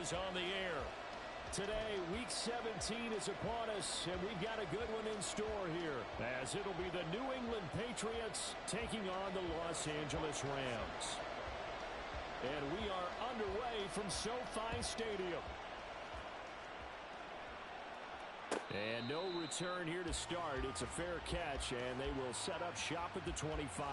is on the air. Today, Week 17 is upon us, and we've got a good one in store here, as it'll be the New England Patriots taking on the Los Angeles Rams. And we are underway from SoFi Stadium. And no return here to start. It's a fair catch, and they will set up shop at the 25.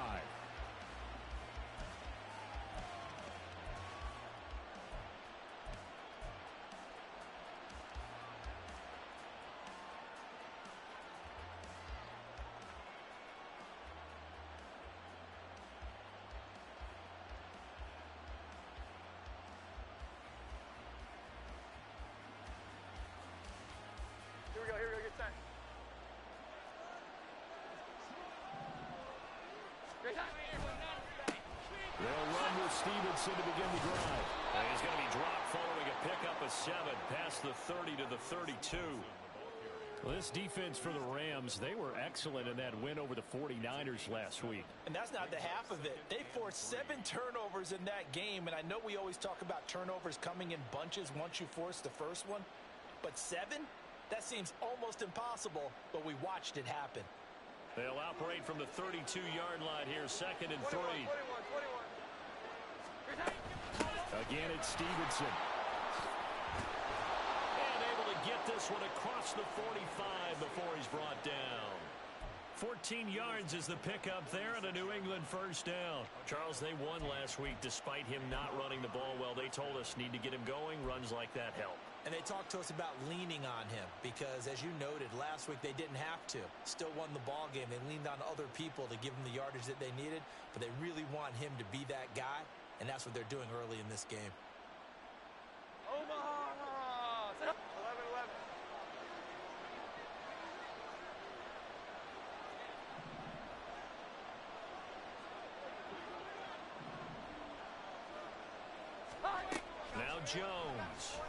Here we go, get set. They'll run with Stevenson to begin the drive. And he's going to be dropped following a pickup of 7 past the 30 to the 32. Well, this defense for the Rams, they were excellent in that win over the 49ers last week. And that's not the half of it. They forced 7 turnovers in that game, and I know we always talk about turnovers coming in bunches once you force the first one, but 7? That seems almost impossible, but we watched it happen. They'll operate from the 32-yard line here, 2nd and 3. 21. Again, it's Stevenson. And able to get this one across the 45 before he's brought down. 14 yards is the pickup there and a New England first down. Charles, they won last week despite him not running the ball well. They told us need to get him going. Runs like that help. And they talked to us about leaning on him because, as you noted, last week they didn't have to. Still won the ball game. They leaned on other people to give them the yardage that they needed, but they really want him to be that guy, and that's what they're doing early in this game. Omaha! 11. Now Jones.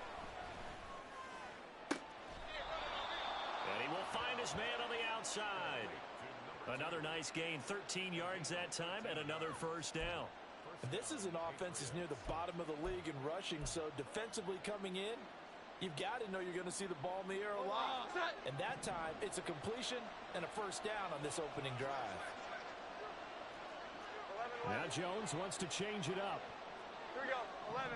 And he will find his man on the outside. Another nice gain, 13 yards that time, and another first down. This is an offense that's near the bottom of the league in rushing, so defensively coming in, you've got to know you're going to see the ball in the air a lot. And that time, it's a completion and a first down on this opening drive. 11. Now Jones wants to change it up. Here we go, 11.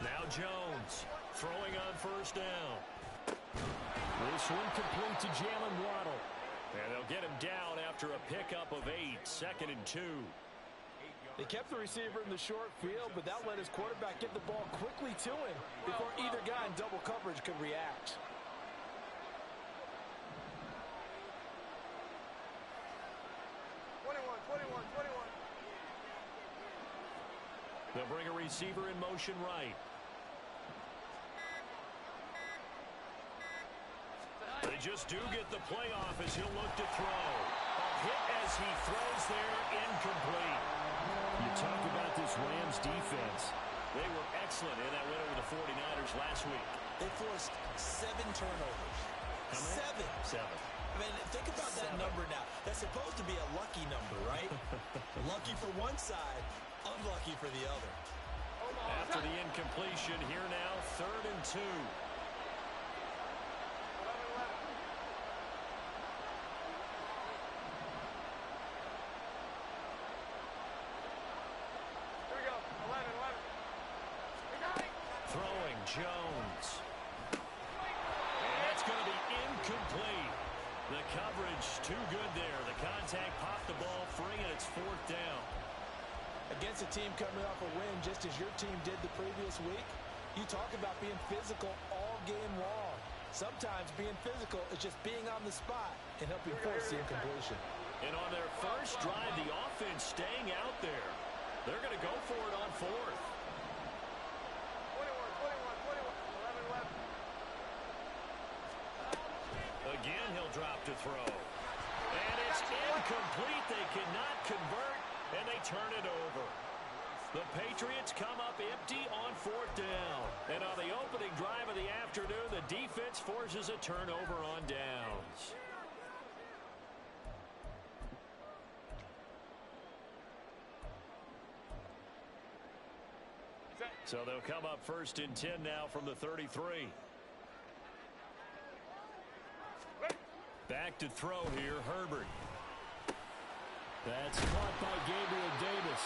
Now Jones throwing on first down. This one complete to Jalen Waddle. And they'll get him down after a pickup of 8, 2nd and 2. They kept the receiver in the short field, but that let his quarterback get the ball quickly to him before either guy in double coverage could react. They'll bring a receiver in motion right. They just do get the play off as he'll look to throw. A hit as he throws there, incomplete. You talk about this Rams defense. They were excellent in that win over the 49ers last week. They forced 7 turnovers. How many? 7. 7. I mean, think about that number now. That's supposed to be a lucky number, right? Lucky for one side, unlucky for the other. After the incompletion, here now, 3rd and 2. Here we go, 11. Throwing Jones. And that's going to be incomplete. The coverage too good there. The contact popped the ball free, and it's 4th down. Against a team coming off a win just as your team did the previous week, you talk about being physical all game long. Sometimes being physical is just being on the spot and helping force the incompletion. And on their first drive, the offense staying out there. They're going to go for it on 4th. 11. Again, he'll drop to throw. And it's incomplete. They cannot convert, and they turn it over. The Patriots come up empty on 4th down. And on the opening drive of the afternoon, the defense forces a turnover on downs. So they'll come up 1st and 10 now from the 33. Back to throw here, Herbert. That's caught by Gabriel Davis.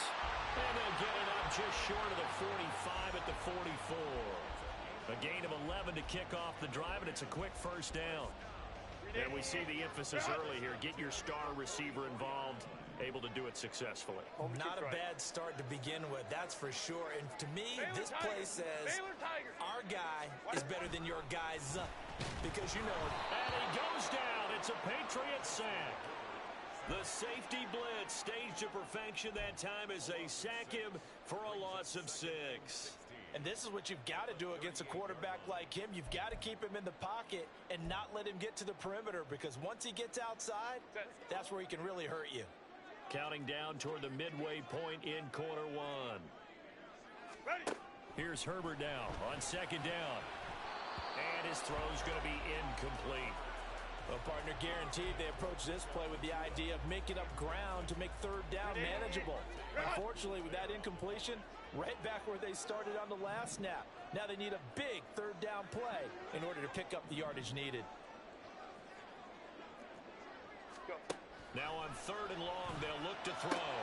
And they'll get it up just short of the 45 at the 44. A gain of 11 to kick off the drive, and it's a quick 1st down. And we see the emphasis early here. Get your star receiver involved, able to do it successfully. Not a bad start to begin with, that's for sure. And to me, this play says our guy is better than your guy's, because you know. And he goes down. It's a Patriot sack. The safety blitz staged to perfection that time as they sack him for a loss of 6. And this is what you've got to do against a quarterback like him. You've got to keep him in the pocket and not let him get to the perimeter, because once he gets outside, that's where he can really hurt you. Counting down toward the midway point in quarter 1. Ready. Here's Herbert now on 2nd down. And his throw's going to be incomplete. Well, partner, guaranteed they approach this play with the idea of making up ground to make 3rd down manageable. Unfortunately, with that incompletion, right back where they started on the last snap. Now they need a big 3rd down play in order to pick up the yardage needed. Go. Now on 3rd and long, they'll look to throw.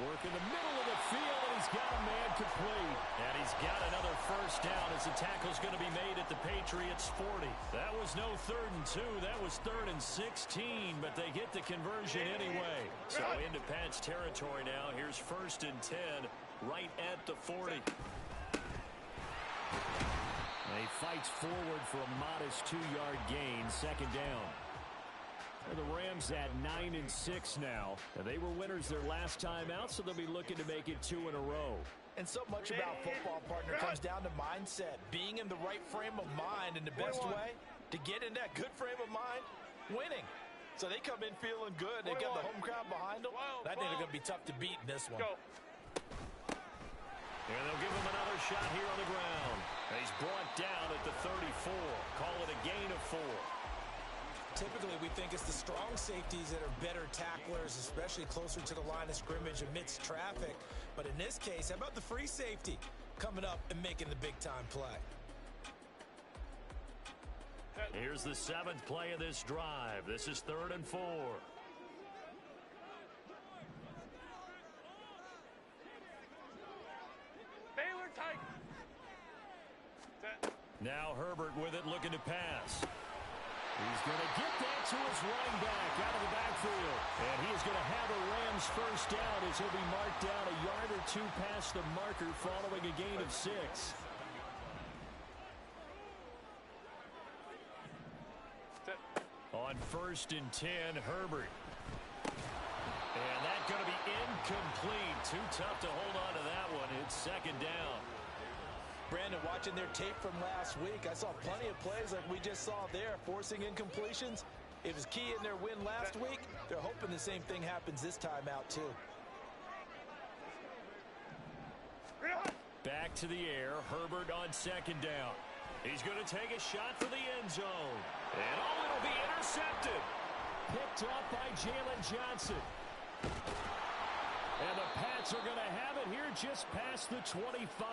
Work in the middle of the field, and he's got a man complete. And he's got another 1st down as the tackle's going to be made at the Patriots' 40. That was no 3rd and 2. That was 3rd and 16, but they get the conversion anyway. So into Pat's territory now. Here's 1st and 10, right at the 40. He fights forward for a modest 2-yard gain, 2nd down. The Rams at 9-6 now. They were winners their last time out, so they'll be looking to make it 2 in a row. And so much about football, partner, comes down to mindset. Being in the right frame of mind, and the best way to get in that good frame of mind, winning. So they come in feeling good. They've got the home crowd behind them. I think they're going to be tough to beat in this one. Go. And they'll give him another shot here on the ground. And he's brought down at the 34. Call it a gain of 4. Typically, we think it's the strong safeties that are better tacklers, especially closer to the line of scrimmage amidst traffic. But in this case, how about the free safety coming up and making the big-time play? Here's the 7th play of this drive. This is 3rd and 4. Baylor tight. Now Herbert with it, looking to pass. He's going to get that to his running back out of the backfield. And he is going to have a Rams 1st down as he'll be marked down a yard or 2 past the marker following a gain of 6. On 1st and 10, Herbert. And that's going to be incomplete. Too tough to hold on to that one. It's 2nd down. Brandon, watching their tape from last week, I saw plenty of plays like we just saw there, forcing incompletions. It was key in their win last week. They're hoping the same thing happens this time out, too. Back to the air, Herbert on 2nd down. He's going to take a shot for the end zone. And it'll be intercepted. Picked up by Jalen Johnson. And the Pats are going to have it here just past the 25.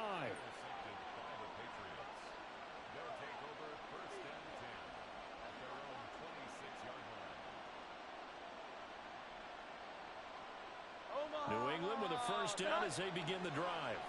New England with a 1st down as they begin the drive.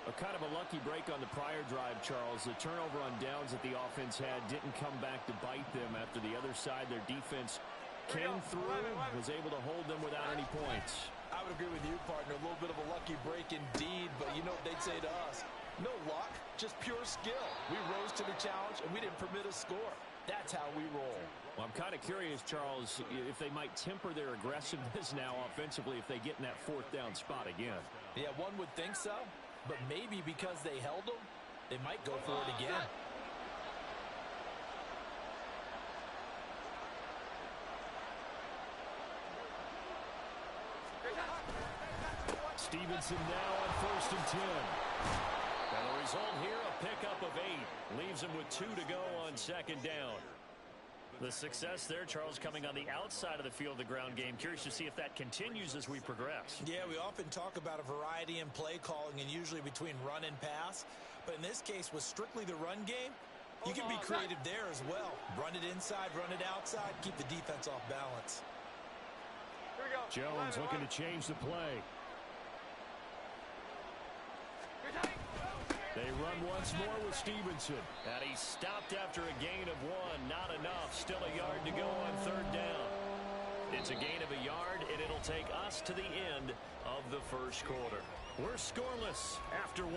A kind of a lucky break on the prior drive, Charles. The turnover on downs that the offense had didn't come back to bite them after the other side. Their defense came through, was able to hold them without any points. I would agree with you, partner. A little bit of a lucky break indeed, but you know what they'd say to us. No luck, just pure skill. We rose to the challenge, and we didn't permit a score. That's how we roll. Well, I'm kind of curious, Charles, if they might temper their aggressiveness now offensively if they get in that 4th down spot again. Yeah, one would think so, but maybe because they held them, they might go for it again. Stevenson now on 1st and 10. And the result here, a pickup of 8. Leaves him with 2 to go on 2nd down. The success there, Charles, coming on the outside of the field of the ground game. Curious to see if that continues as we progress. Yeah, we often talk about a variety in play calling and usually between run and pass. But in this case, with strictly the run game, you can be creative there as well. Run it inside, run it outside, keep the defense off balance. Here we go. Jones looking to change the play. They run once more with Stevenson. And he's stopped after a gain of 1. Not enough. Still a yard to go on third down. It's a gain of a yard, and it'll take us to the end of the first quarter. We're scoreless after 1.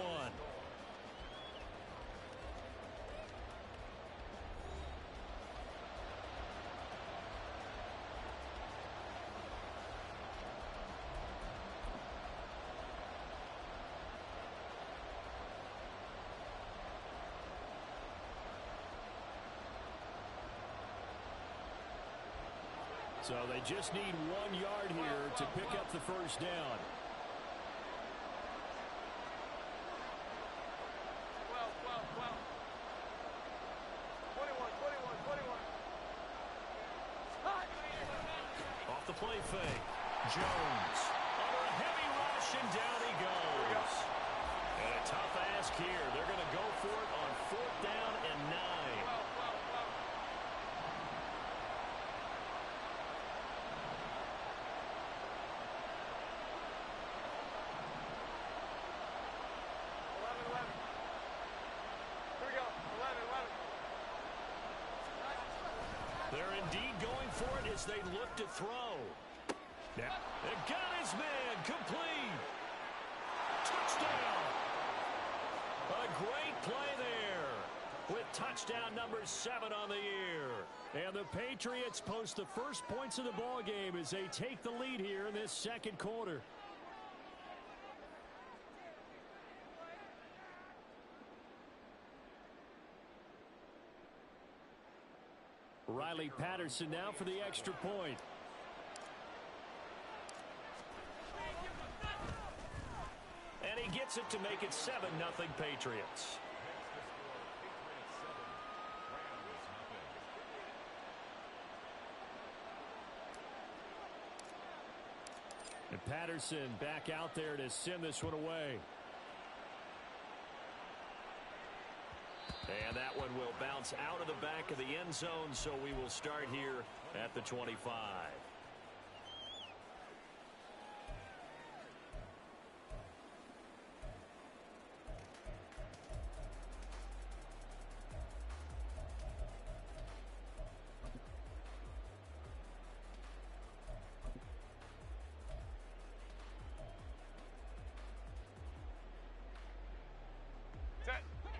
So they just need 1 yard here to pick up the first down. 21. Off the play fake. Jones under a heavy rush, and down he goes. And a tough ask here. They're going to go for it on 4th down and 9. They're indeed going for it as they look to throw. Yeah. And got his man complete. Touchdown. A great play there with touchdown number 7 on the year. And the Patriots post the first points of the ball game as they take the lead here in this second quarter. Riley Patterson now for the extra point. And he gets it to make it 7-0 Patriots. And Patterson back out there to send this one away. And that one will bounce out of the back of the end zone, so we will start here at the 25.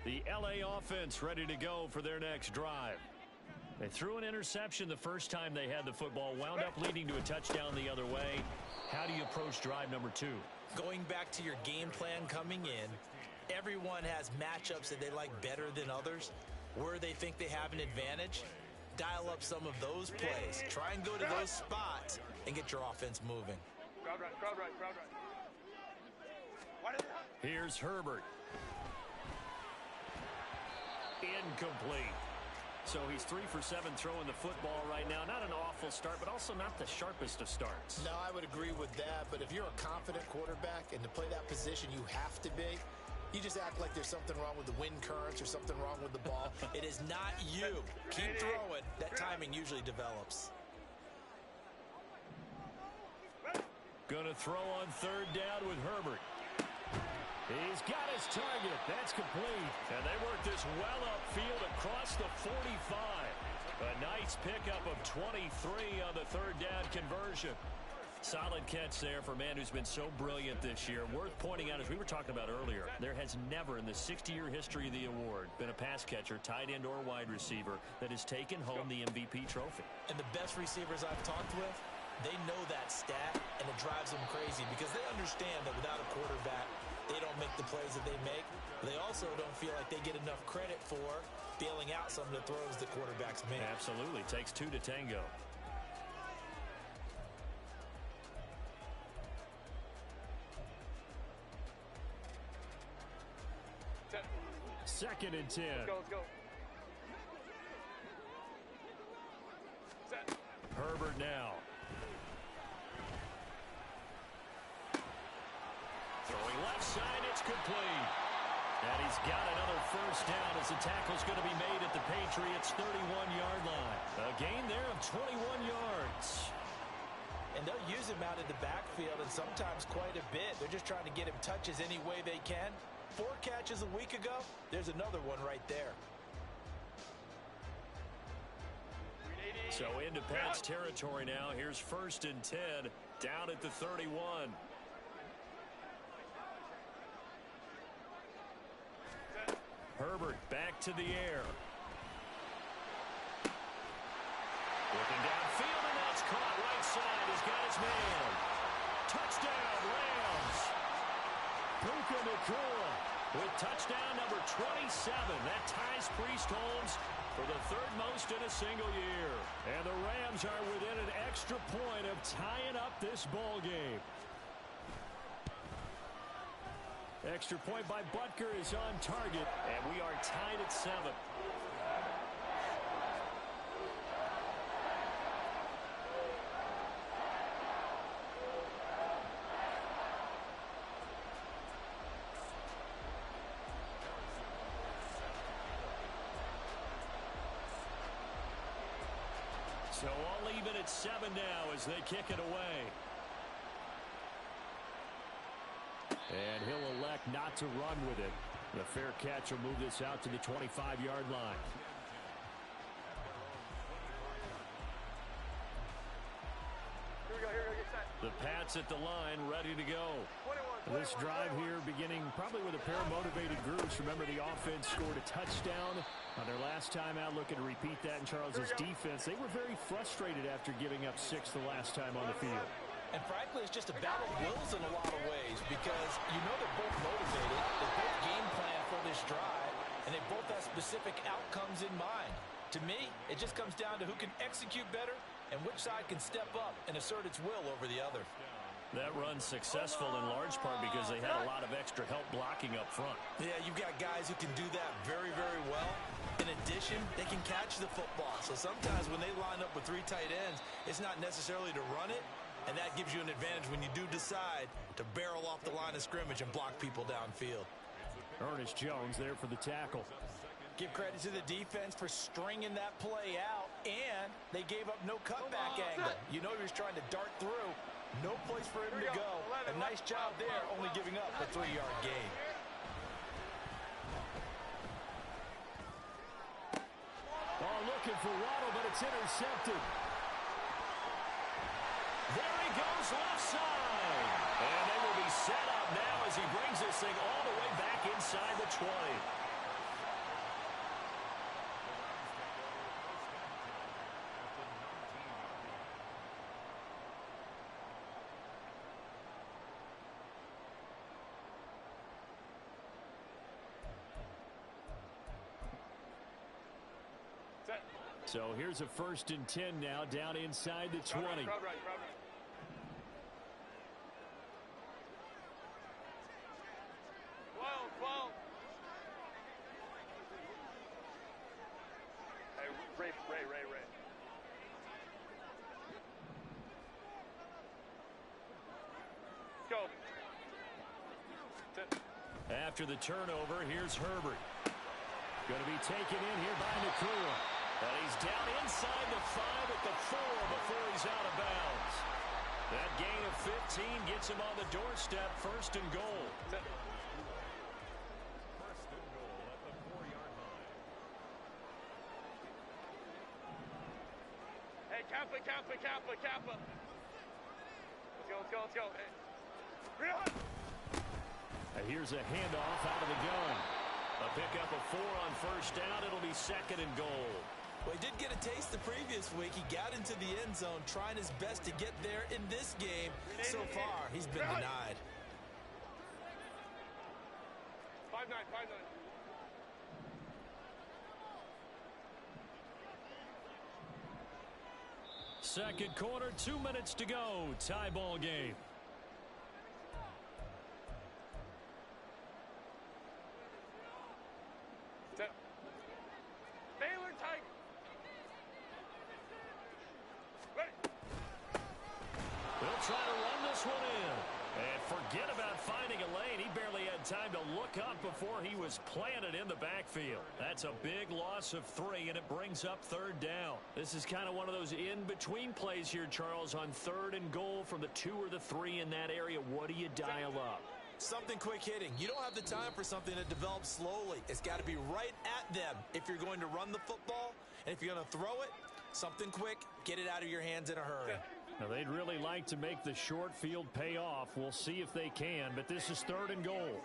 The LA offense ready to go for their next drive. They threw an interception the first time they had the football, wound up leading to a touchdown the other way. How do you approach drive number 2? Going back to your game plan coming in, everyone has matchups that they like better than others. Where they think they have an advantage, dial up some of those plays. Try and go to those spots and get your offense moving. Crowd right. Here's Herbert. Incomplete. So he's 3 for 7 throwing the football right now. Not an awful start, but also not the sharpest of starts. No, I would agree with that. But if you're a confident quarterback and to play that position you have to be, you just act like there's something wrong with the wind currents or something wrong with the ball. It is not you. Keep throwing. That timing usually develops. Going to throw on third down with Herbert. He's got his target. That's complete. And they work this well upfield across the 45. A nice pickup of 23 on the third down conversion. Solid catch there for a man who's been so brilliant this year. Worth pointing out, as we were talking about earlier, there has never in the 60-year history of the award been a pass catcher, tight end, or wide receiver that has taken home the MVP trophy. And the best receivers I've talked with, they know that stat, and it drives them crazy because they understand that without a quarterback, they don't make the plays that they make. They also don't feel like they get enough credit for bailing out some of the throws that quarterbacks make. Absolutely. Takes 2 to tango. Second and 10. Let's go. Going left side, it's complete. And he's got another first down as the tackle's going to be made at the Patriots' 31-yard line. A gain there of 21 yards. And they'll use him out in the backfield, and sometimes quite a bit. They're just trying to get him touches any way they can. 4 catches a week ago. There's another one right there. So into Pats territory now. Here's 1st and 10 down at the 31. Herbert back to the air. Looking downfield, and that's caught right side. He's got his man. Touchdown, Rams. Puka Nacua with touchdown number 27. That ties Priest Holmes for the 3rd most in a single year. And the Rams are within an extra point of tying up this ball game. Extra point by Butker is on target, and we are tied at 7. So all even at 7 now as they kick it away. And he'll elect not to run with it. The fair catch will move this out to the 25-yard line. Here we go, get set. The Pats at the line, ready to go. 21, This drive here beginning probably with a pair of motivated groups. Remember, the offense scored a touchdown on their last time out. Looking to repeat that in Charles's defense. They were very frustrated after giving up 6 the last time on the field. And frankly, it's just a battle of wills in a lot of ways because you know they're both motivated. They both game plan for this drive, and they both have specific outcomes in mind. To me, it just comes down to who can execute better and which side can step up and assert its will over the other. That run's successful in large part because they had a lot of extra help blocking up front. Yeah, you've got guys who can do that very, very well. In addition, they can catch the football. So sometimes when they line up with 3 tight ends, it's not necessarily to run it, and that gives you an advantage when you do decide to barrel off the line of scrimmage and block people downfield. Ernest Jones there for the tackle. Give credit to the defense for stringing that play out, and they gave up no cutback angle. You know he was trying to dart through. No place for him to go. A nice job there, only giving up a 3-yard gain. Oh, looking for Waddle, but it's intercepted. There he goes left side. And they will be set up now as he brings this thing all the way back inside the 20. So here's a 1st and 10 now down inside the 20. Crowd right. 12. Hey, Ray. Go. After the turnover, here's Herbert. Going to be taken in here by Nacua. And he's down inside the 5 at the 4 before he's out of bounds. That gain of 15 gets him on the doorstep, 1st and goal. Hey, Kappa. Let's go. Hey. And here's a handoff out of the gun. A pickup of 4 on 1st down. It'll be 2nd and goal. Well, he did get a taste the previous week. He got into the end zone, trying his best to get there in this game. So far, he's been denied. 5-9. 2nd quarter, 2 minutes to go. Tie ball game. Baylor Tiger. Ready. They'll try to run this one in. And Forget about finding a lane. He barely had time to look up before he was planted in the backfield. That's a big loss of 3, and it brings up 3rd down. This is kind of one of those in-between plays here, Charles, on 3rd and goal from the 2 or the 3 in that area. What do you dial up? Something quick hitting. You don't have the time for something that develops slowly. It's got to be right at them if you're going to run the football. And if you're going to throw it, something quick, get it out of your hands in a hurry. Now, they'd really like to make the short field pay off. We'll see if they can, but this is 3rd and goal.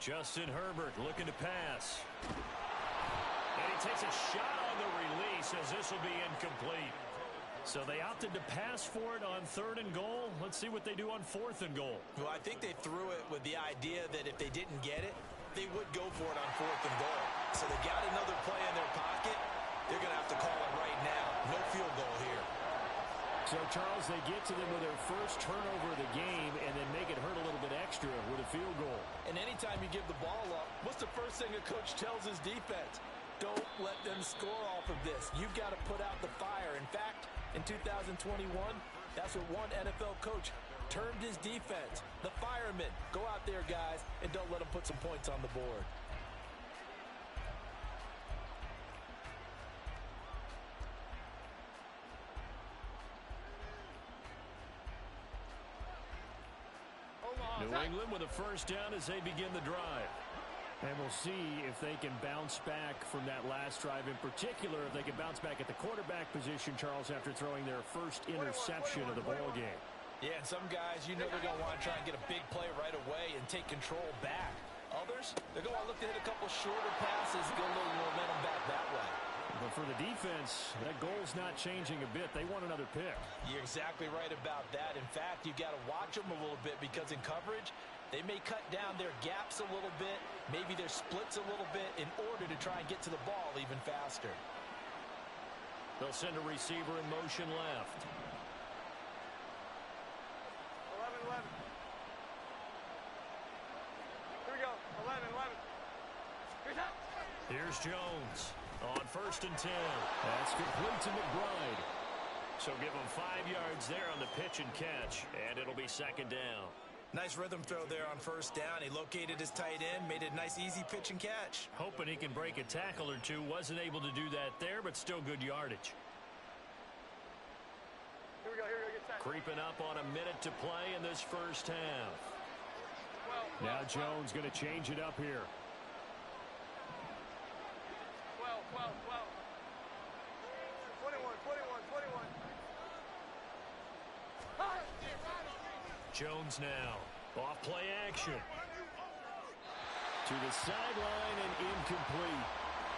Justin Herbert looking to pass. And he takes a shot on the release as this will be incomplete. So they opted to pass for it on 3rd and goal. Let's see what they do on 4th and goal. Well, I think they threw it with the idea that if they didn't get it, they would go for it on 4th and goal. So they got another play in their pocket. They're going to have to call it right now. No field goal here. So, Charles, they get to them with their first turnover of the game and then make it hurt a little bit extra with a field goal. And anytime you give the ball up, what's the first thing a coach tells his defense? Don't let them score off of this. You've got to put out the fire. In fact, in 2021, that's what one NFL coach termed his defense. The firemen. Go out there, guys, and don't let them put some points on the board. New England with a first down as they begin the drive. And we'll see if they can bounce back from that last drive. In particular, if they can bounce back at the quarterback position, Charles, after throwing their first interception of the ball game. Yeah, and some guys, you know they're going to want to try and get a big play right away and take control back. Others, they're going to look to hit a couple shorter passes, get a little momentum back that way. But for the defense, that goal's not changing a bit. They want another pick. You're exactly right about that. In fact, you've got to watch them a little bit because in coverage, they may cut down their gaps a little bit, maybe their splits a little bit in order to try and get to the ball even faster. They'll send a receiver in motion left. 11. Here we go. 11. Here's out. Here's Jones on 1st and 10. That's complete to McBride. So give him 5 yards there on the pitch and catch, and it'll be 2nd down. Nice rhythm throw there on 1st down. He located his tight end, made it a nice, easy pitch and catch. Hoping he can break a tackle or two. Wasn't able to do that there, but still good yardage. Here we go. Get set. Creeping up on a minute to play in this first half. Now Jones going to change it up here. 12. 21. Jones now. Off play action. To the sideline and incomplete.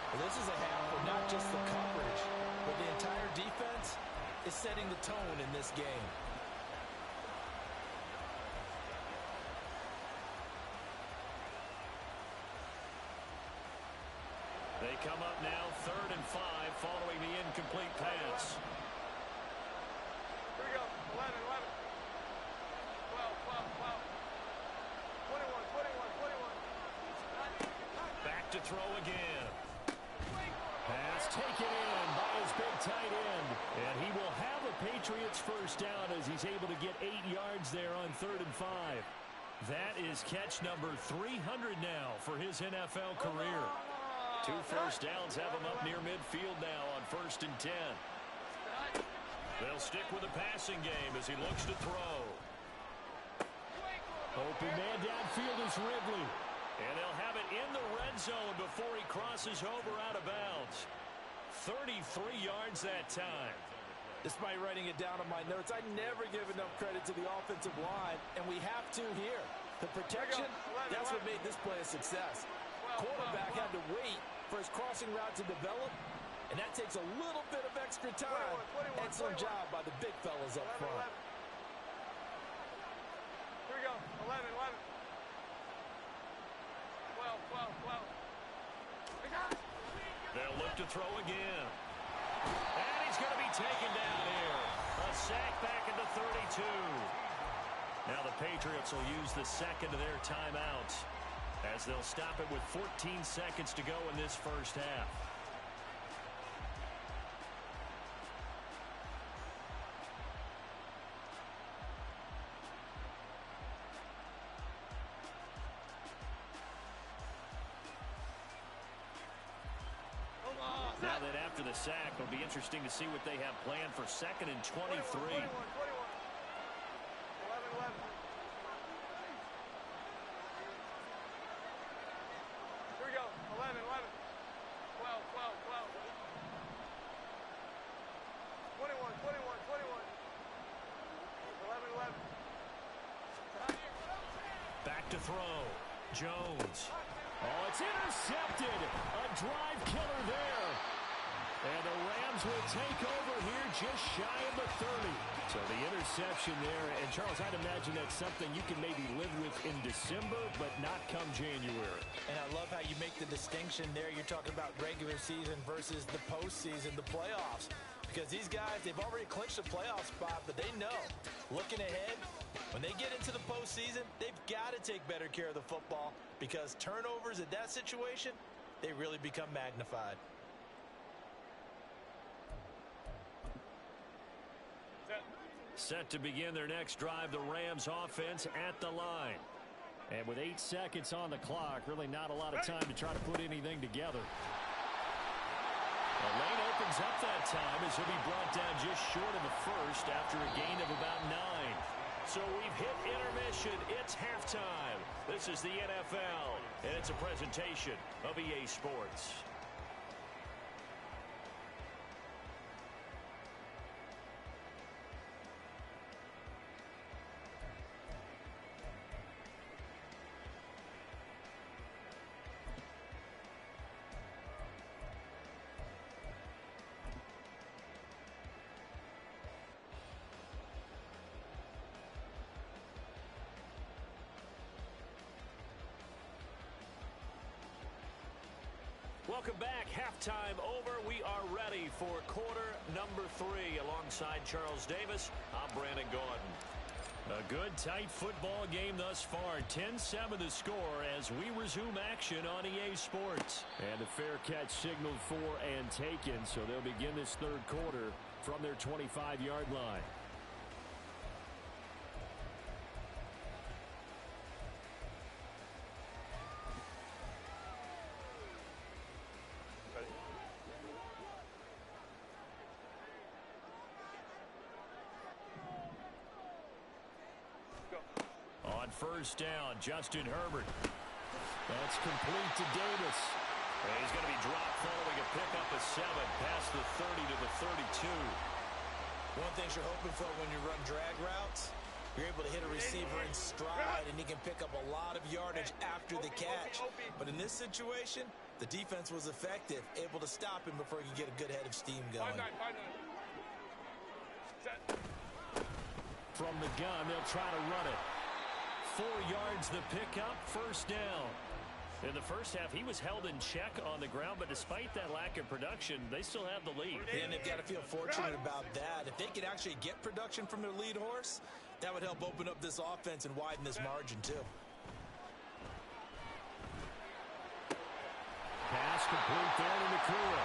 Well, this is a half where not just the coverage, but the entire defense is setting the tone in this game. They come up now 3rd and 5 following the incomplete pass. Here we go. 11. 12. 21. Back to throw again. Pass taken in by his big tight end. And he will have a Patriots first down as he's able to get 8 yards there on 3rd and 5. That is catch number 300 now for his NFL career. 2 first downs have him up near midfield now on 1st and 10. They'll stick with the passing game as he looks to throw. Open man downfield is Ridley. And they'll have it in the red zone before he crosses over out of bounds. 33 yards that time. Despite writing it down on my notes, I never give enough credit to the offensive line, and we have to here. The protection, that's what made this play a success. Quarterback had to wait for his crossing route to develop, and that takes a little bit of extra time. Excellent job by the big fellas up front. Here we go. 11. 12. They'll look to throw again. And he's going to be taken down here. A sack back at the 32. Now the Patriots will use the second of their timeouts as they'll stop it with 14 seconds to go in this first half. then after the sack, it'll be interesting to see what they have planned for 2nd and 23. 21. 11. Here we go. 11. 12. 21. 11. Back to throw. Jones. Oh, it's intercepted. A drive killer there. And the Rams will take over here just shy of the 30. So the interception there. And, Charles, I'd imagine that's something you can maybe live with in December, but not come January. And I love how you make the distinction there. You're talking about regular season versus the postseason, the playoffs. Because these guys, they've already clinched a playoff spot, but they know, looking ahead, when they get into the postseason, they've got to take better care of the football because turnovers in that situation, they really become magnified. Set to begin their next drive, the Rams offense at the line. And with 8 seconds on the clock, really not a lot of time to try to put anything together. The lane opens up that time as he'll be brought down just short of the first after a gain of about 9. So we've hit intermission. It's halftime. This is the NFL, and it's a presentation of EA Sports. Welcome back. Halftime over. We are ready for quarter number 3. Alongside Charles Davis, I'm Brandon Gaudin. A good, tight football game thus far. 10-7 the score as we resume action on EA Sports. And the fair catch signaled for and taken, so they'll begin this third quarter from their 25-yard line. First down, Justin Herbert. That's complete to Davis. And he's going to be dropped following a pickup of 7 past the 30 to the 32. One thing you're hoping for when you run drag routes, you're able to hit a receiver in stride, and he can pick up a lot of yardage after the catch. But in this situation, the defense was effective, able to stop him before he could get a good head of steam going. From the gun, they'll try to run it. 4 yards the pickup, first down. In the first half, he was held in check on the ground, but despite that lack of production, they still have the lead. And they've got to feel fortunate about that. If they could actually get production from their lead horse, that would help open up this offense and widen this margin too. Pass complete there to Nakua.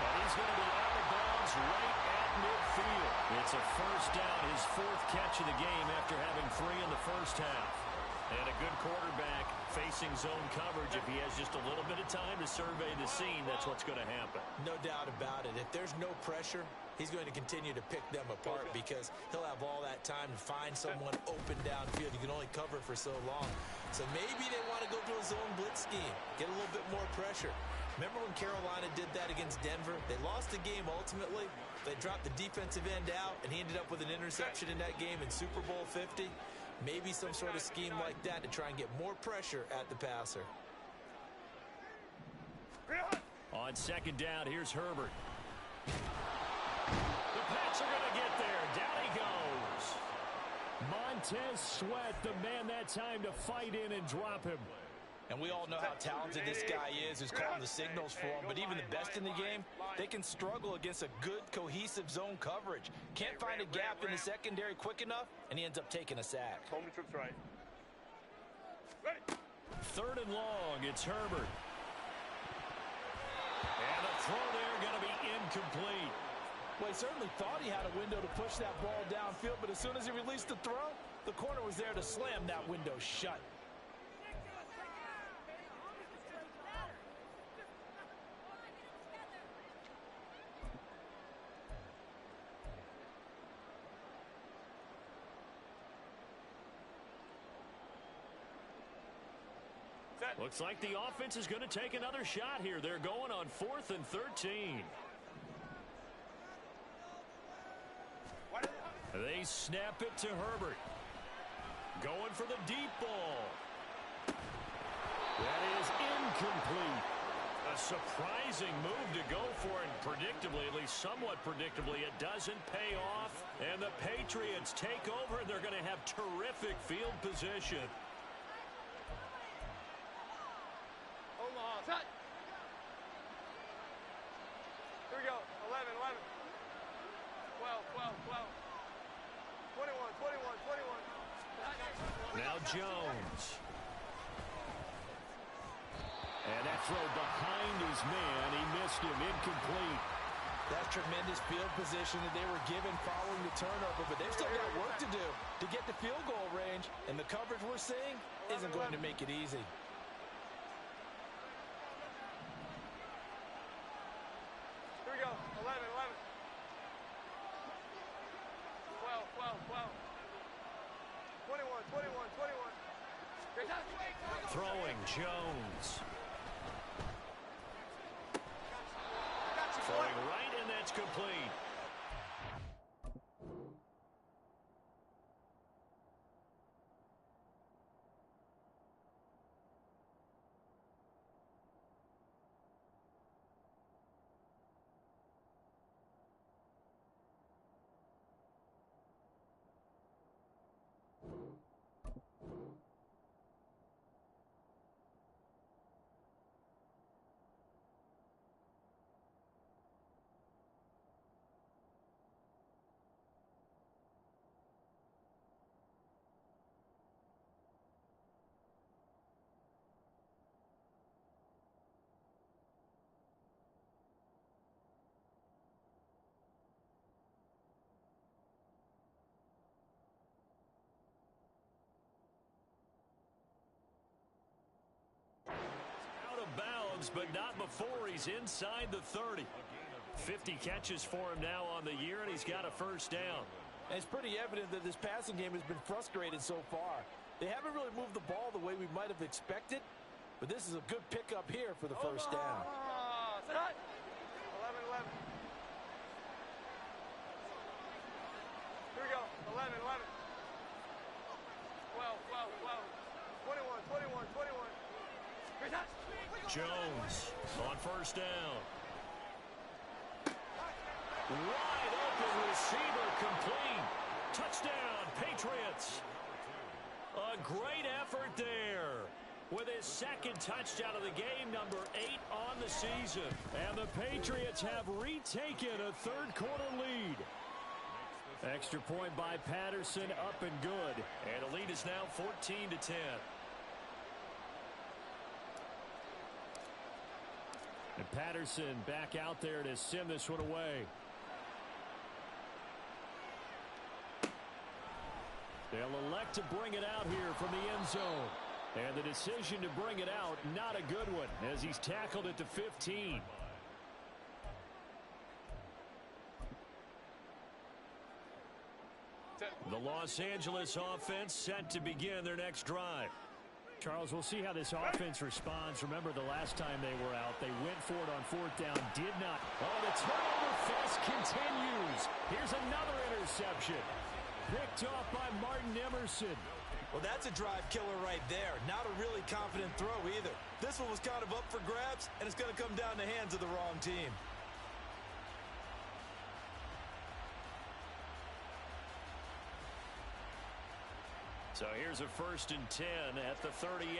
And he's going to be out of bounds right at midfield. It's a first down, his 4th catch of the game after having 3 in the first half. And a good quarterback facing zone coverage. If he has just a little bit of time to survey the scene, that's what's going to happen. No doubt about it. If there's no pressure, he's going to continue to pick them apart because he'll have all that time to find someone open downfield. You can only cover for so long. So maybe they want to go to a zone blitz scheme, get a little bit more pressure. Remember when Carolina did that against Denver? They lost the game ultimately. They dropped the defensive end out, and he ended up with an interception in that game in Super Bowl 50. Maybe some sort of scheme like that to try and get more pressure at the passer. On second down, here's Herbert. The Pats are going to get there. Down he goes. Montez Sweat, the man that time to fight in and drop him. And we all know how talented this guy is who's calling the signals for him. But even the best in the game, they can struggle against a good, cohesive zone coverage. Can't find a gap in the secondary quick enough, and he ends up taking a sack. Home trips right. Third and long, it's Herbert. And the throw there going to be incomplete. Well, he certainly thought he had a window to push that ball downfield, but as soon as he released the throw, the corner was there to slam that window shut. Looks like the offense is going to take another shot here. They're going on 4th and 13. They snap it to Herbert. Going for the deep ball. That is incomplete. A surprising move to go for it. Predictably, at least somewhat predictably, it doesn't pay off. And the Patriots take over. They're going to have terrific field position. Omaha, set. Here we go. 11, 11. 12, 12, 12. 21, 21, 21. Now Jones. And that throw behind his man. He missed him. Incomplete. That's tremendous field position that they were given following the turnover, but they've still got work to do to get to field goal range, and the coverage we're seeing isn't going to make it easy. Here we go. 11, 11. 12, 12, 12. 21, 21, 21. Throwing Jones. Throwing right, and that's complete. Bounds, but not before he's inside the 30. 50 catches for him now on the year, and he's got a first down. And it's pretty evident that this passing game has been frustrated so far. They haven't really moved the ball the way we might have expected, but this is a good pickup here for the first down. 11, 11. Here we go. 11, 11. 12, 12, 12. 21, 21, 21. Jones on first down. Wide open receiver, complete. Touchdown, Patriots. A great effort there with his second touchdown of the game, number 8 on the season. And the Patriots have retaken a third-quarter lead. Extra point by Patterson, up and good. And the lead is now 14-10. And Patterson back out there to send this one away. They'll elect to bring it out here from the end zone. And the decision to bring it out, not a good one, as he's tackled it to 15. The Los Angeles offense set to begin their next drive. Charles, we'll see how this offense responds. Remember, the last time they were out, they went for it on 4th down, did not. Oh, the turnover fest continues. Here's another interception. Picked off by Martin Emerson. Well, that's a drive killer right there. Not a really confident throw either. This one was kind of up for grabs, and it's going to come down the hands of the wrong team. So here's a 1st and 10 at the 38.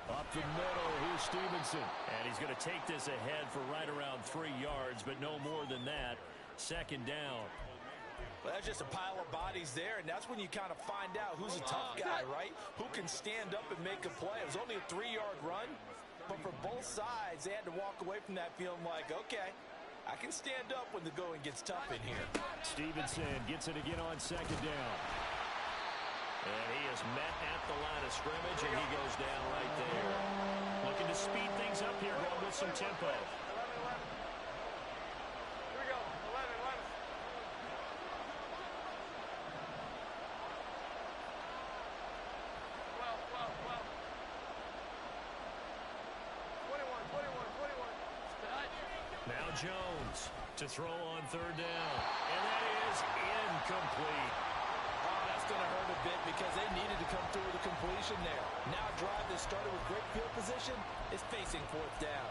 Up the middle, here's Stevenson. And he's going to take this ahead for right around 3 yards, but no more than that. 2nd down. Well, that's just a pile of bodies there, and that's when you kind of find out who's a tough guy, right? Who can stand up and make a play. It was only a 3-yard run, but for both sides, they had to walk away from that feeling like, okay, I can stand up when the going gets tough in here. Stevenson gets it again on 2nd down. And he is met at the line of scrimmage, and he goes down right there. Looking to speed things up here, going with some tempo. 11, 11. Here we go. 11, 11. Jones to throw on third down. And that is incomplete. Oh, that's going to hurt a bit because they needed to come through with a completion there. Now a drive that started with great field position is facing fourth down.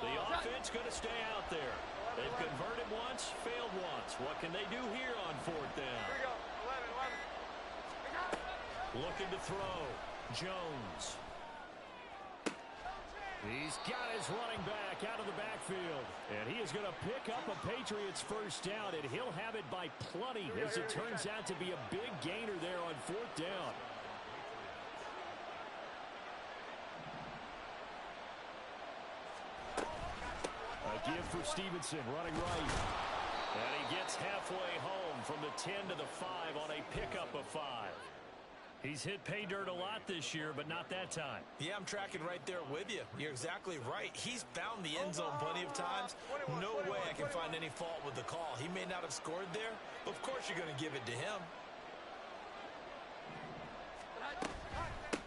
The offense going to stay out there. They've converted once, failed once. What can they do here on fourth down? Here we go. 11. Looking to throw. Jones. He's got his running back out of the backfield. And he is going to pick up a Patriots first down, and he'll have it by plenty as it turns out to be a big gainer there on fourth down. A give for Stevenson, running right. And he gets halfway home from the 10 to the 5 on a pickup of 5. He's hit pay dirt a lot this year, but not that time. Yeah, I'm tracking right there with you. You're exactly right. He's found the end zone plenty of times. No way I can find any fault with the call. He may not have scored there, but of course you're going to give it to him.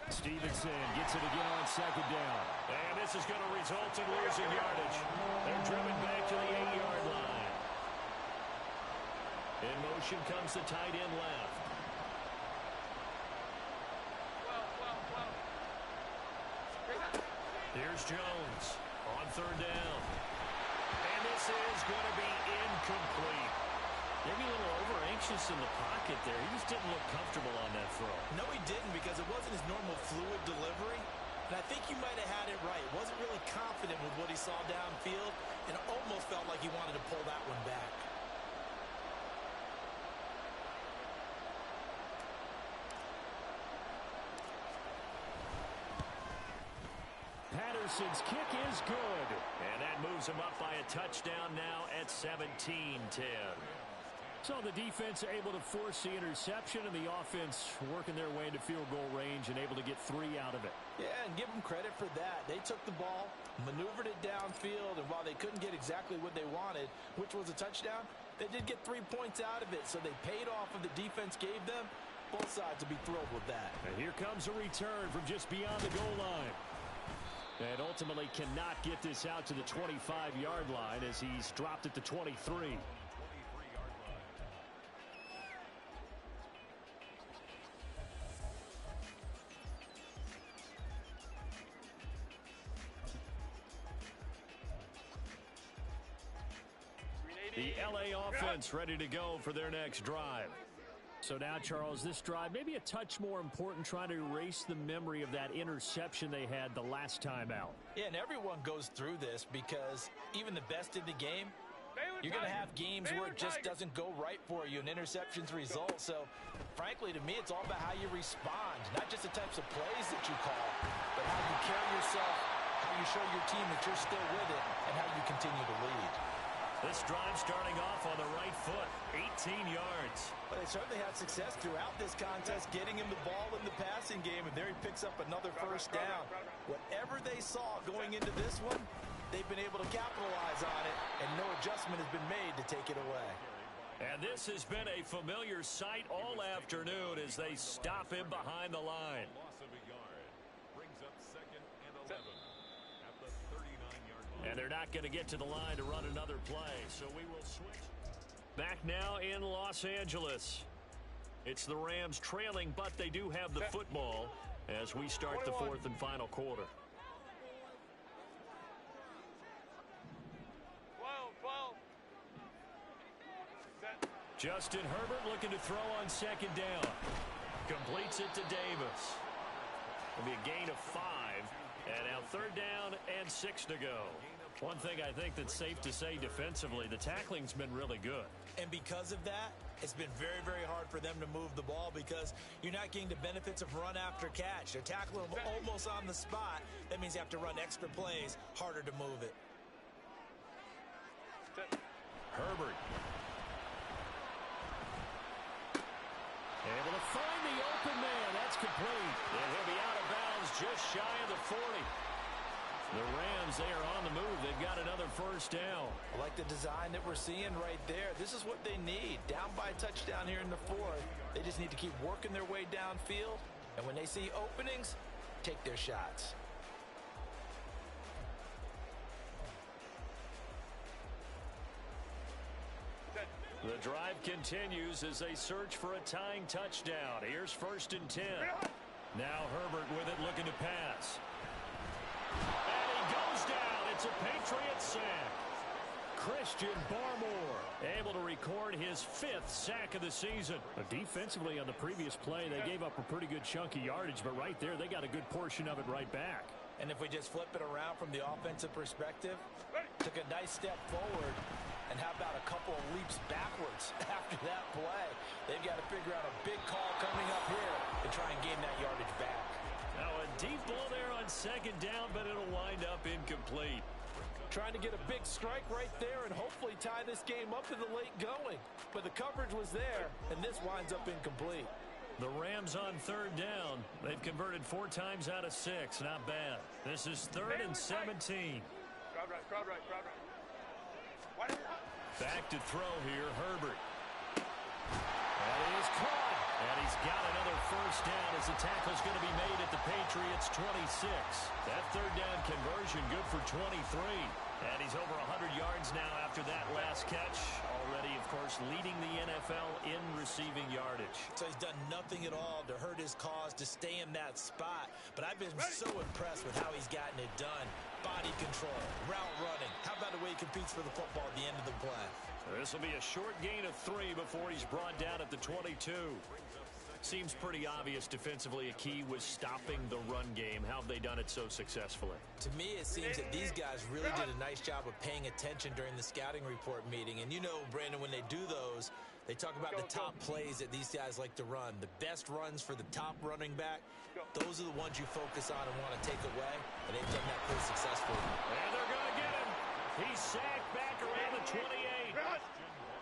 Stevenson gets it again on second down. And this is going to result in losing yardage. They're driven back to the 8-yard line. In motion comes the tight end left. Here's Jones on third down. And this is going to be incomplete. Maybe a little over-anxious in the pocket there. He just didn't look comfortable on that throw. No, he didn't, because it wasn't his normal fluid delivery. And I think you might have had it right. Wasn't really confident with what he saw downfield, and almost felt like he wanted to pull that one back. Patterson's kick is good. And that moves him up by a touchdown now at 17-10. So the defense able to force the interception, and the offense working their way into field goal range and able to get 3 out of it. Yeah, and give them credit for that. They took the ball, maneuvered it downfield, and while they couldn't get exactly what they wanted, which was a touchdown, they did get 3 points out of it, so they paid off what the defense gave them. Both sides will be thrilled with that. And here comes a return from just beyond the goal line. And ultimately cannot get this out to the 25-yard line as he's dropped it to 23. The LA offense ready to go for their next drive. So now, Charles, this drive maybe a touch more important, trying to erase the memory of that interception they had the last time out. Yeah, and everyone goes through this because even the best in the game, you're going to have games where it just doesn't go right for you, and interceptions result. So, frankly, to me, it's all about how you respond, not just the types of plays that you call, but how you carry yourself, how you show your team that you're still with it, and how you continue to lead. This drive starting off on the right foot, 18 yards. But they certainly had success throughout this contest, getting him the ball in the passing game, and there he picks up another first down. Whatever they saw going into this one, they've been able to capitalize on it, and no adjustment has been made to take it away. And this has been a familiar sight all afternoon as they stop him behind the line. Loss of a yard brings up 2nd and 11 at the 39-yard line. And they're not going to get to the line to run another play, so we will switch. Back now in Los Angeles. It's the Rams trailing, but they do have the football as we start the 4th and final quarter. 12. Justin Herbert looking to throw on second down. Completes it to Davis. It'll be a gain of 5. And now 3rd down and 6 to go. One thing I think that's safe to say defensively, the tackling's been really good. And because of that, it's been very, very hard for them to move the ball because you're not getting the benefits of run after catch. They're tackling them almost on the spot. That means you have to run extra plays, harder to move it. Herbert. just shy of the 40. The Rams, they are on the move. They've got another first down. I like the design that we're seeing right there. This is what they need. Down by a touchdown here in the fourth. They just need to keep working their way downfield. And when they see openings, take their shots. The drive continues as they search for a tying touchdown. Here's 1st and 10. Now Herbert with it, looking to pass. And he goes down. It's a Patriot sack. Christian Barmore able to record his 5th sack of the season. Defensively on the previous play, they gave up a pretty good chunk of yardage, but right there, they got a good portion of it right back. And if we just flip it around from the offensive perspective, took a nice step forward, and how about a couple of leaps backwards after that play? They've got to figure out a big call coming up here to try and gain that yardage back. Now a deep ball there on 2nd down, but it'll wind up incomplete. Trying to get a big strike right there and hopefully tie this game up in the late going. But the coverage was there, and this winds up incomplete. The Rams on 3rd down. They've converted 4 times out of 6. Not bad. This is 3rd and 17. Crowd right, crowd right, crowd right. Back to throw here, Herbert. And he is caught. And he's got another first down as the tackle's going to be made at the Patriots' 26. That 3rd down conversion good for 23. And he's over 100 yards now after that last catch. Already, of course, leading the NFL in receiving yardage. So he's done nothing at all to hurt his cause to stay in that spot. But I've been so impressed with how he's gotten it done. Body control, route running. How about the way he competes for the football at the end of the play? This will be a short gain of 3 before he's brought down at the 22. Seems pretty obvious defensively a key was stopping the run game. How have they done it so successfully? To me, it seems that these guys really did a nice job of paying attention during the scouting report meeting. And you know, Brandon, when they do those, they talk about the top plays that these guys like to run. The best runs for the top running back, those are the ones you focus on and want to take away. And they've done that pretty successfully. And they're going to get him. He's sacked back around the 28.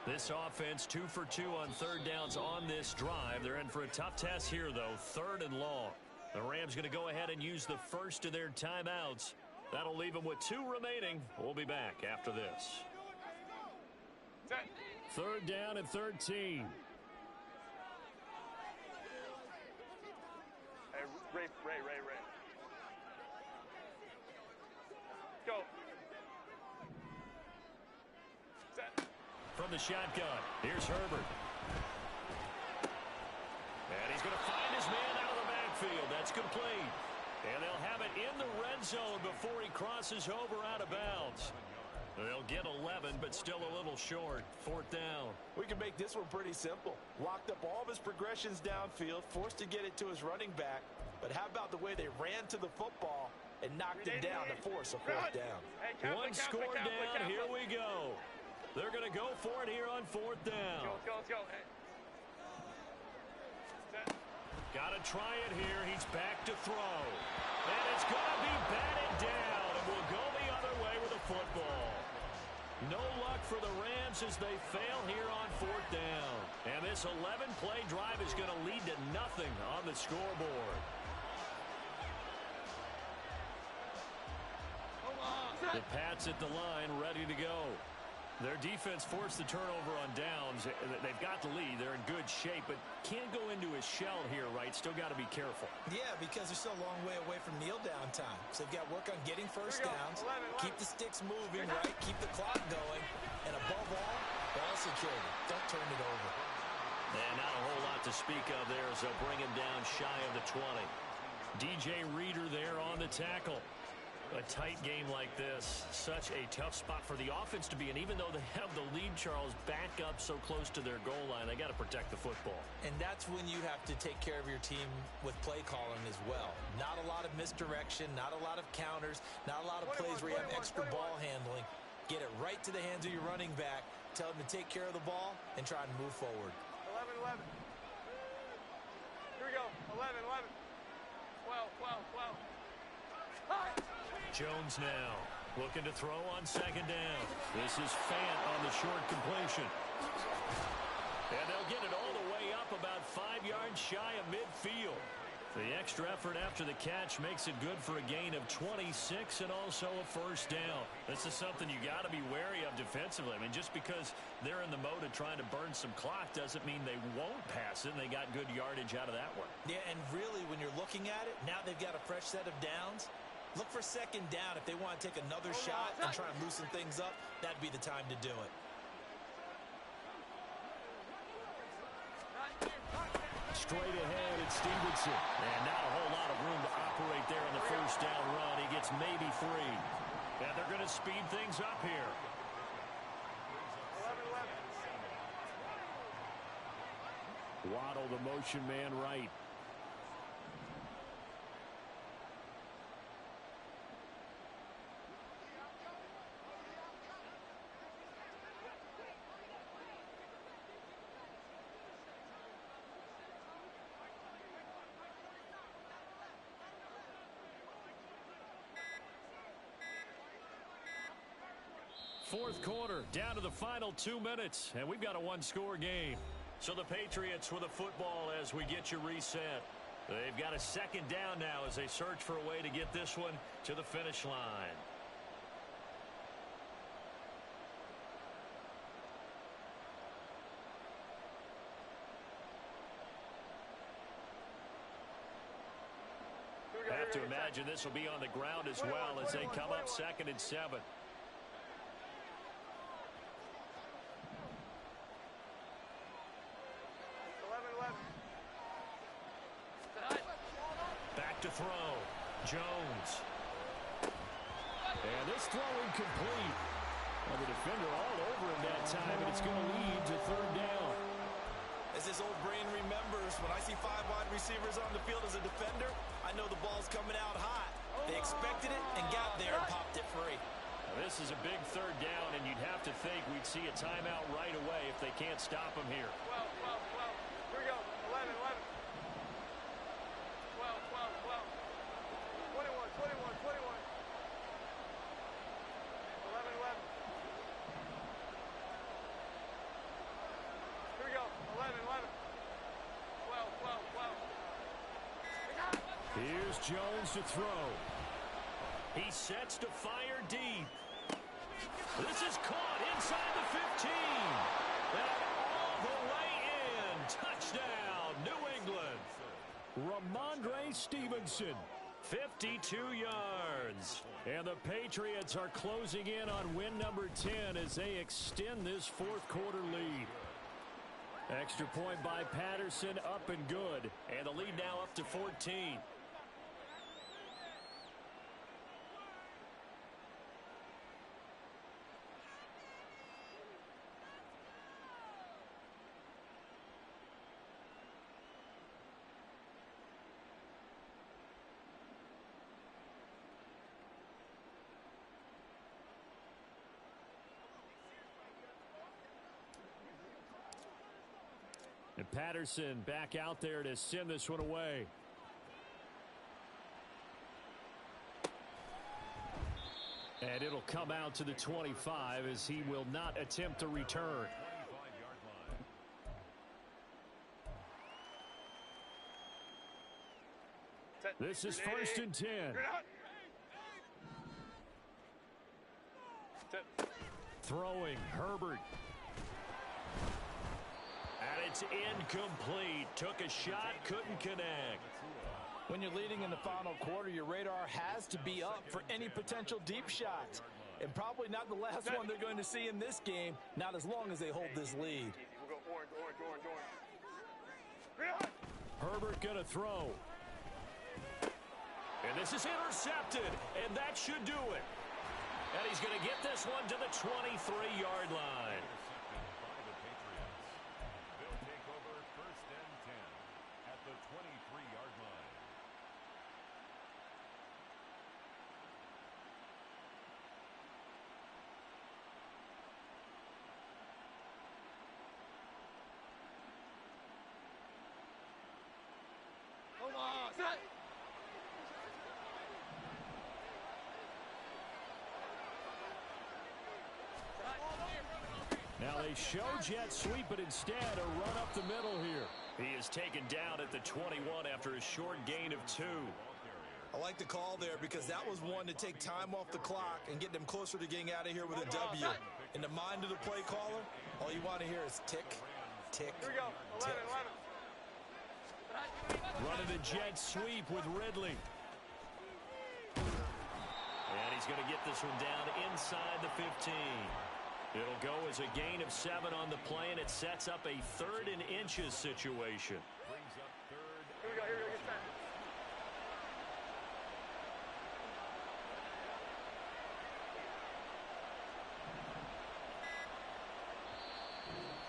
This offense 2 for 2 on 3rd downs on this drive. They're in for a tough test here, though. 3rd and long. The Rams going to go ahead and use the first of their timeouts. That'll leave them with 2 remaining. We'll be back after this. 3rd down and 13. Hey, Ray. Go. Set. From the shotgun, here's Herbert. And he's going to find his man out of the backfield. That's complete. And they'll have it in the red zone before he crosses over out of bounds. They'll get 11, but still a little short. 4th down. We can make this one pretty simple. Locked up all of his progressions downfield, forced to get it to his running back. But how about the way they ran to the football and knocked him down to force a 4th down? One score down. Here we go. They're going to go for it here on 4th down. Let's go. Hey. Got to try it here. He's back to throw. And it's going to be batted down. And we'll go the other way with a football. No luck for the Rams as they fail here on 4th down. And this 11-play drive is going to lead to nothing on the scoreboard. The Pats at the line, ready to go. Their defense forced the turnover on downs. They've got the lead. They're in good shape, but can't go into a shell here, right? Still got to be careful. Yeah, because they're still a long way away from kneel down time. So they've got to work on getting first downs, 11. keep the sticks moving, right? Keep the clock going. And above all, ball security. Don't turn it over. And not a whole lot to speak of there as they'll bring him down shy of the 20. DJ Reader there on the tackle. A tight game like this, such a tough spot for the offense to be in. Even though they have the lead, Charles, back up so close to their goal line, they got to protect the football. And that's when you have to take care of your team with play calling as well. Not a lot of misdirection, not a lot of counters, not a lot of plays where you have extra ball handling. Get it right to the hands of your running back, tell him to take care of the ball, and try and move forward. 11. Here we go. 11. 12. Jones now looking to throw on 2nd down. This is Fant on the short completion. And they'll get it all the way up about 5 yards shy of midfield. The extra effort after the catch makes it good for a gain of 26 and also a first down. This is something you got to be wary of defensively. I mean, just because they're in the mode of trying to burn some clock doesn't mean they won't pass it, and they got good yardage out of that one. Yeah, and really, when you're looking at it, now they've got a fresh set of downs. Look for second down. If they want to take another shot and try and loosen things up, that'd be the time to do it. Straight ahead, it's Stevenson. And not a whole lot of room to operate there on the first down run. He gets maybe 3. And they're going to speed things up here. 11-11. Waddle, the motion man, right. Fourth quarter, down to the final 2 minutes, and we've got a one-score game. So the Patriots with a football as we get you reset. They've got a second down now as they search for a way to get this one to the finish line. I have to imagine this will be on the ground as well as they come up 2nd and 7. Back to throw. Jones. And this throw incomplete. Well, the defender all over him that time, and it's going to lead to 3rd down. As this old brain remembers, when I see 5 wide receivers on the field as a defender, I know the ball's coming out hot. They expected it and got there and popped it free. Now, this is a big 3rd down, and you'd have to think we'd see a timeout right away if they can't stop him here. 12. Here we go. 11. 21. 11. Here we go. 11. 12. Here's Jones to throw. He sets to fire deep. This is caught inside the 15. And all the way in. Touchdown, New England. Ramondre Stevenson, 52 yards. And the Patriots are closing in on win number 10 as they extend this fourth quarter lead. Extra point by Patterson, up and good. And the lead now up to 14. And Patterson back out there to send this one away. And it'll come out to the 25 as he will not attempt to return. This is 1st and 10. Throwing, Herbert. And it's incomplete. Took a shot, couldn't connect. When you're leading in the final quarter, your radar has to be up for any potential deep shots. And probably not the last one they're going to see in this game, not as long as they hold this lead. We'll go orange. Herbert going to throw. And this is intercepted, and that should do it. And he's going to get this one to the 23-yard line. They'll take over 1st and 10 at the 23-yard line. Come on, set. Well, they show jet sweep, but instead a run up the middle here. He is taken down at the 21 after a short gain of 2. I like the call there because that was one to take time off the clock and get them closer to getting out of here with a W. In the mind of the play caller, all you want to hear is tick, tick, Here we go. 11, tick. 11. Running a jet sweep with Ridley. And he's going to get this one down inside the 15. It'll go as a gain of 7 on the play, and it sets up a 3rd and inches situation. Brings up 3rd. Here we go. Get set.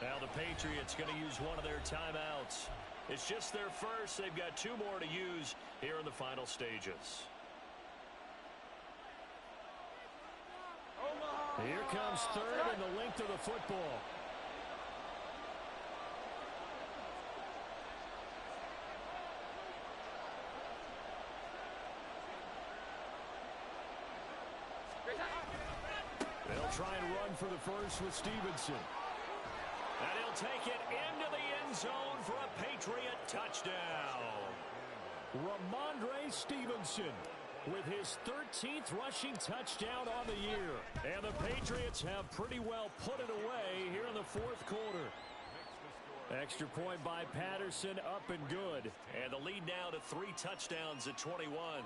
Now the Patriots going to use one of their timeouts. It's just their first. They've got 2 more to use here in the final stages. Here comes 3rd and the length of the football. They'll try and run for the first with Stevenson. And he'll take it into the end zone for a Patriot touchdown. Ramondre Stevenson with his 13th rushing touchdown on the year. And the Patriots have pretty well put it away here in the 4th quarter. Extra point by Patterson, up and good. And the lead now to 3 touchdowns at 21.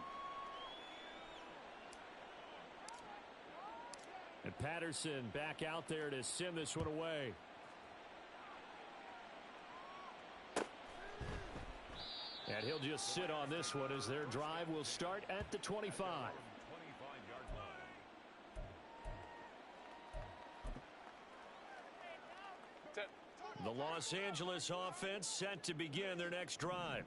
And Patterson back out there to send this one away. And he'll just sit on this one as their drive will start at the 25. 25-yard line. The Los Angeles offense set to begin their next drive.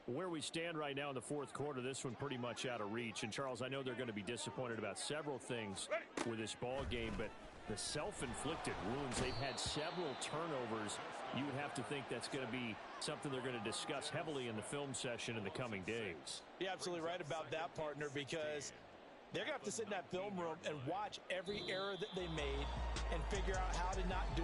Where we stand right now in the 4th quarter, this one pretty much out of reach. And, Charles, I know they're going to be disappointed about several things with this ball game, but the self-inflicted wounds, they've had several turnovers. You would have to think that's going to be something they're going to discuss heavily in the film session in the coming days. You're absolutely right about that, partner, because they're going to have to sit in that film room and watch every error that they made and figure out how to not do